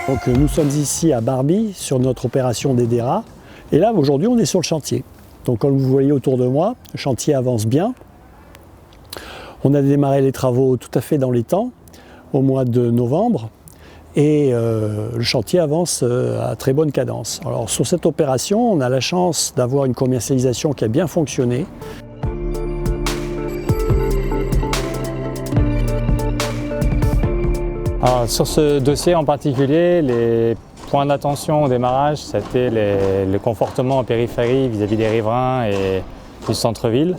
Donc nous sommes ici à Barbie sur notre opération d'Edera et là aujourd'hui on est sur le chantier. Donc comme vous voyez autour de moi, le chantier avance bien. On a démarré les travaux tout à fait dans les temps au mois de novembre et le chantier avance à très bonne cadence. Alors sur cette opération, on a la chance d'avoir une commercialisation qui a bien fonctionné. Alors, sur ce dossier en particulier, les points d'attention au démarrage, c'était le confortement en périphérie vis-à-vis des riverains et du centre-ville.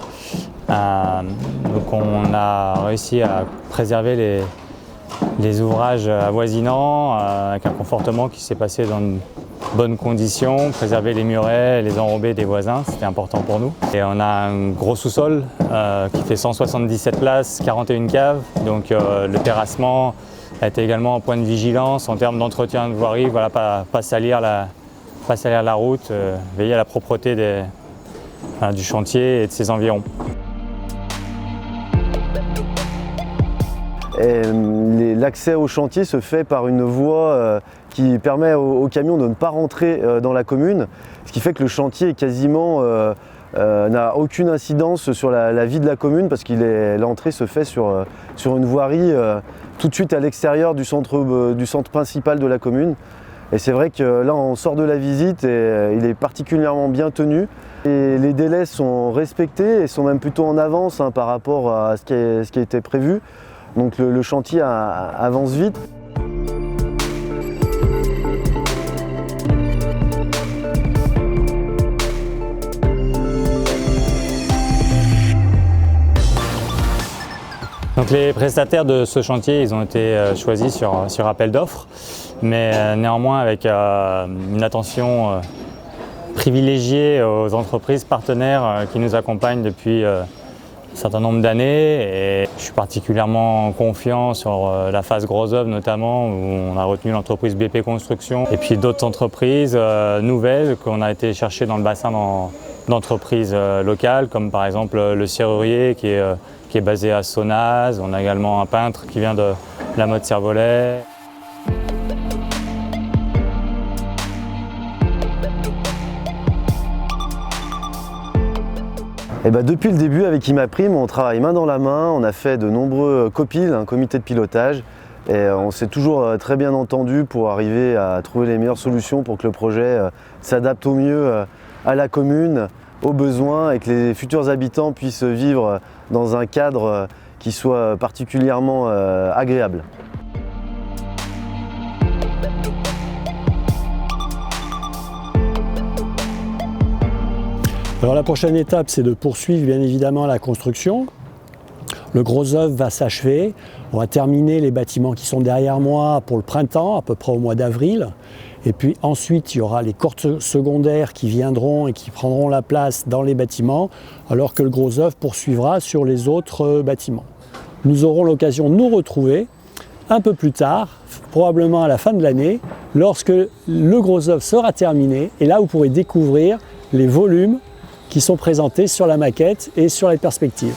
Donc on a réussi à préserver les ouvrages avoisinants avec un confortement qui s'est passé dans de bonnes conditions, préserver les murets, les enrobés des voisins, c'était important pour nous. Et on a un gros sous-sol qui fait 177 places, 41 caves, donc le terrassement a été également un point de vigilance en termes d'entretien de voirie, voilà, pas salir la route, veiller à la propreté du chantier et de ses environs. L'accès au chantier se fait par une voie qui permet aux camions de ne pas rentrer dans la commune, ce qui fait que le chantier quasiment n'a aucune incidence sur la vie de la commune parce que l'entrée se fait sur une voirie tout de suite à l'extérieur du centre principal de la commune. Et c'est vrai que là on sort de la visite et il est particulièrement bien tenu. Et les délais sont respectés et sont même plutôt en avance par rapport à ce qui a été prévu. Donc le chantier avance vite. Donc les prestataires de ce chantier, ils ont été choisis sur appel d'offres, mais néanmoins avec une attention privilégiée aux entreprises partenaires qui nous accompagnent depuis un certain nombre d'années. Et je suis particulièrement confiant sur la phase gros œuvre notamment, où on a retenu l'entreprise BP Construction et puis d'autres entreprises nouvelles qu'on a été chercher dans le bassin d'entreprises locales, comme par exemple le serrurier qui est basé à Sonnaz. On a également un peintre qui vient de la Motte Servolet. Et depuis le début avec Imaprime, on travaille main dans la main, on a fait de nombreux COPIL, un comité de pilotage, et on s'est toujours très bien entendu pour arriver à trouver les meilleures solutions pour que le projet s'adapte au mieux à la commune, aux besoins et que les futurs habitants puissent vivre dans un cadre qui soit particulièrement agréable. Alors la prochaine étape, c'est de poursuivre bien évidemment la construction. Le gros œuvre va s'achever. On va terminer les bâtiments qui sont derrière moi pour le printemps, à peu près au mois d'avril. Et puis ensuite, il y aura les courtes secondaires qui viendront et qui prendront la place dans les bâtiments, alors que le gros œuvre poursuivra sur les autres bâtiments. Nous aurons l'occasion de nous retrouver un peu plus tard, probablement à la fin de l'année, lorsque le gros œuvre sera terminé. Et là, vous pourrez découvrir les volumes qui sont présentés sur la maquette et sur les perspectives.